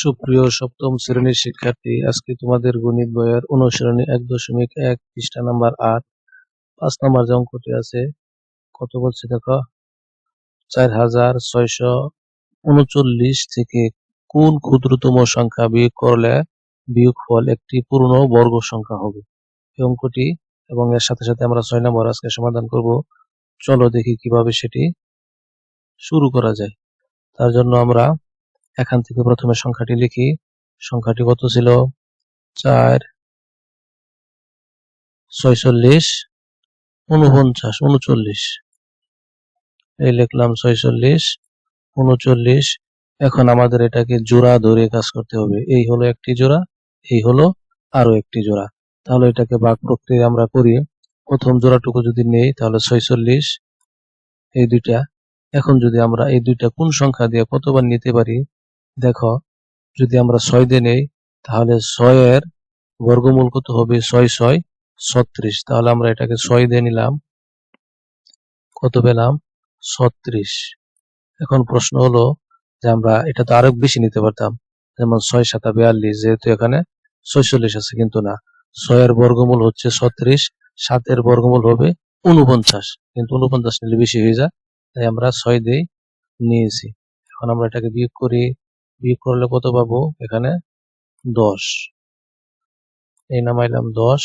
সুপ্রিয় সপ্তম শ্রেণীর শিক্ষার্থী, আজকে তোমাদের গণিত বইয়ের অনুশীলনী 1.1 পৃষ্ঠা নাম্বার 8 5 নাম্বার যে অঙ্কটি আছে, কত বলছে দেখো। 4639 থেকে কোন ক্ষুদ্রতম সংখ্যা বিয়োগ করলে বিয়োগফল একটি পূর্ণ বর্গ সংখ্যা হবে, এই অঙ্কটি। এবং এর সাথে সাথে আমরা 6 নম্বর আজকে সমাধান করব। চলো দেখি কিভাবে সেটি শুরু করা যায়। তার জন্য আমরা এখান থেকে প্রথমে সংখ্যাটি লিখি। সংখ্যাটি কত ছিল? 4 46 49 39, এই লিখলাম 46 39। এখন আমাদের এটাকে জোড়া ধরে কাজ করতে হবে। এই হলো একটি জোড়া, এই হলো আরো একটি জোড়া। তাহলে এটাকে ভাগ প্রক্রিয়া আমরা করি। প্রথম জোড়াটুকু যদি নেই তাহলে 46, এই দুইটা। এখন যদি আমরা এই দুইটা কোন সংখ্যা দিয়ে কতবার নিতে পারি দেখো। যদি আমরা 6 দিয়ে নেই তাহলে 6 এর বর্গমূল কত হবে? 6 6 36। তাহলে আমরা এটাকে 6 দিয়ে নিলাম, কত পেলাম? 36। এখন প্রশ্ন হলো যে আমরা এটা তো আরো বেশি নিতে পারতাম, যেমন 6 7 42, যেহেতু এখানে 46 আছে, কিন্তু না। 6 এর বর্গমূল হচ্ছে 36, 7 এর বর্গমূল হবে 49, কিন্তু 49 নিলে বেশি হয়ে যায়, তাই আমরা 6 দিয়ে নিয়েছি। এখন আমরা এটাকে বিয়োগ করি। বিয়োগ করলে কত পাবো? এখানে 10, এই নামাইলাম 10।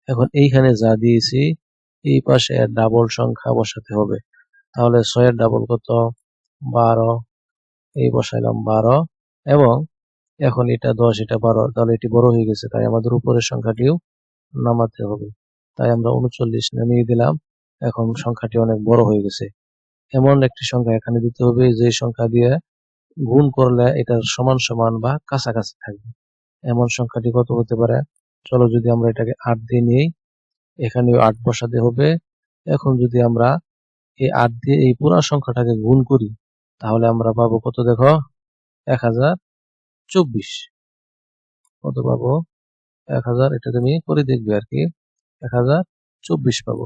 এখন এইখানে যা দিয়েছি এই পাশে ডাবল সংখ্যা বসাতে হবে। তাহলে 6 এর ডাবল কত? 12, এই বসাইলাম 12। এবং এখন এটা 10, এটা 12, তাহলে এটি বড় হয়ে গেছে, তাই আমাদের উপরের সংখ্যাটিও নামাতে হবে। তাই আমরা 39 নামিয়ে দিলাম। এখন সংখ্যাটি অনেক বড় হয়ে গেছে। এমন একটি সংখ্যা এখানে দিতে হবে যে সংখ্যা দিয়ে গুণ করলে এটার সমান সমান বা কাছাকাছি থাকবে। এমন সংখ্যাটি কত হতে পারে? চলো যদি আমরা এটাকে 8 দিয়ে নিই, এখানেও 8 বসাতে হবে। এখন যদি আমরা এই 8 দিয়ে এই পুরো সংখ্যাটাকে গুণ করি তাহলে আমরা পাবো কত দেখো? 1024। কত পাবো? 1000, এটা তুমি করে দেখবে আর কি, 1024 পাবো।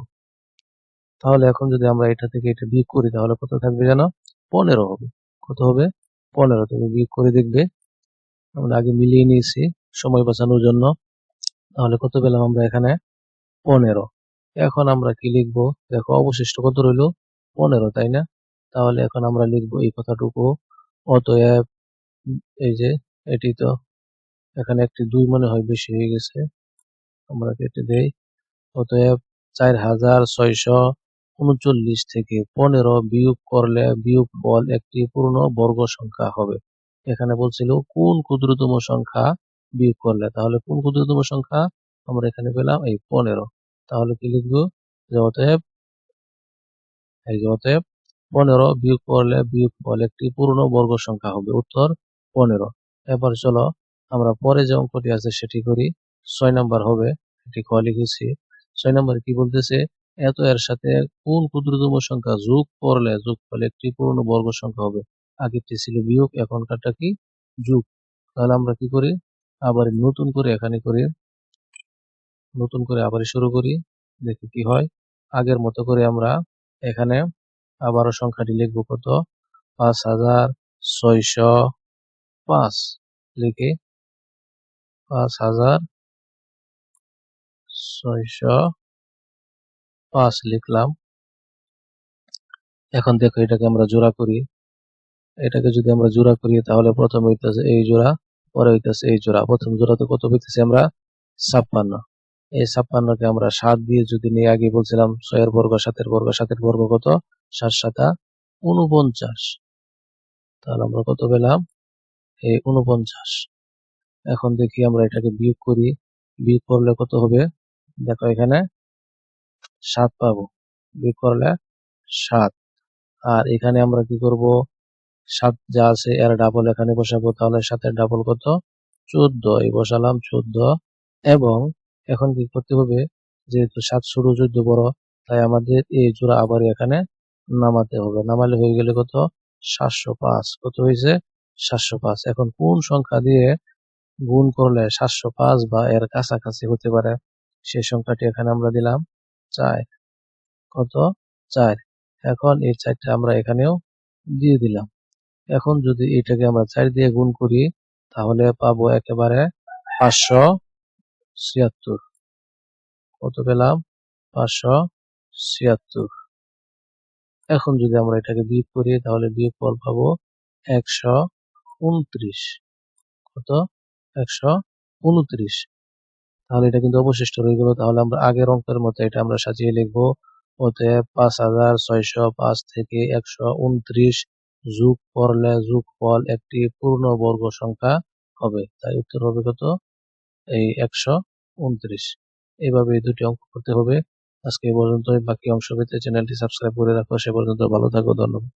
তাহলে এখন যদি আমরা এটা থেকে এটা বিয়োগ করি তাহলে কত থাকবে জানো? 15 হবে। কত হবে? 15। তুমি বিয়োগ করে দেখবে। আমরা আগে মিলিয়ে নিয়েছি সময় বাঁচানোর জন্য। তাহলে কত পেলাম আমরা এখানে? 15। এখন আমরা কি লিখবো দেখো? অবশিষ্ট কত রইলো? 15, তাই না? তাহলে এখন আমরা লিখবো এই কথাটুকু, অতএব, এই যে এটি তো এখানে একটি 2 মনে হয় বেশি হয়ে গেছে, আমরা কেটে দেই। অতএব 4639 থেকে 15 বিয়োগ করলে বিয়োগফল একটি পূর্ণ বর্গ সংখ্যা হবে। এখানে বলছিল কোন ক্ষুদ্রতম সংখ্যা বিয়োগ করলে, তাহলে কোন ক্ষুদ্রতম সংখ্যা আমরা এখানে পেলাম? এই 15। তাহলে কি লিখবো? যে অতএব, এই যে অতএব 15 বিয়োগ করলে বিয়োগফল একটি পূর্ণ বর্গ সংখ্যা হবে। উত্তর 15। এবার চলো আমরা পরে যে অঙ্কটি আছে সেটি করি। 6 নাম্বার হবে, এটি খ লিখেছি। 6 নম্বরে কি বলতেছে? এত এর সাথে কোন ক্ষুদ্রতম সংখ্যা যোগ করলে যোগফল একটি পূর্ণ বর্গ সংখ্যা হবে। আগেরটি ছিল বিয়োগ, এখনকারটা কি? যোগ। তাহলে আমরা কি করি? আবার নতুন করে এখানে করি, নতুন করে আবার শুরু করি, দেখি কি হয়। আগের মতো করে আমরা এখানে আবারও সংখ্যাটি লিখবো, কত? 5605 লিখে 5605 লিখলাম। এখন দেখো এটাকে আমরা জোড়া করি। এটাকে যদি আমরা জোড়া করি তাহলে প্রথমে হইতেছে এই জোড়া, পরে হইতেছে এই জোড়া। প্রথম জোড়াতে কত পেতেছি আমরা? 56। এই 56কে আমরা 7 দিয়ে যদি নিয়ে, আগে বলছিলাম 6 এর বর্গ 7 এর বর্গ, 7 এর বর্গ কত? 7 7 49। তাহলে আমরা কত পেলাম? এই 49। এখন দেখি আমরা এটাকে বিয়োগ করি। বিয়োগ করলে কত হবে? দেখো এখানে 7 পাবো, বিয়োগ করলে 7। আর এখানে আমরা কি করব? 7 যা আছে এর ডাবল এখানে বসাবো, তাহলে 7 এর ডাবল কত? 14, এই বসালাম 14। এবং এখন কি করতে হবে? যেহেতু 7 ছোট 14 বড়, তাই আমাদের এই জোড়া আবার এখানে নামাতে হবে। নামালে হয়ে গেলে কত? 705। কত হয়েছে? 705। এখন কোন সংখ্যা দিয়ে গুণ করলে 705 বা এর কাছাকাছি হতে পারে, সেই সংখ্যাটি এখানে আমরা দিলাম 4। কত? 4। এখন এই 4টা আমরা এখানেও দিয়ে দিলাম। এখন যদি এটাকে আমরা 4 দিয়ে গুণ করি তাহলে পাবো একেবারে 576। কত পেলাম? 576। এখন যদি আমরা এটাকে বিয়োগ করি তাহলে বিয়োগফল পাবো 129। কত? 129। তাহলে এটা কিন্তু অবশিষ্ট রয়ে গেল। তাহলে আমরা আগের অঙ্কের মতো এটা আমরা সাজিয়ে লিখবো। অতএব 5605 থেকে 129 যোগ করলে যোগফল একটি পূর্ণবর্গ সংখ্যা হবে। তাই উত্তর হবে কত? এই 129। এইভাবে এই দুটি অঙ্ক করতে হবে। আজকে এই পর্যন্ত। বাকি অংশ পেতে চ্যানেলটি সাবস্ক্রাইব করে রাখো। সে পর্যন্ত ভালো থাকো। ধন্যবাদ।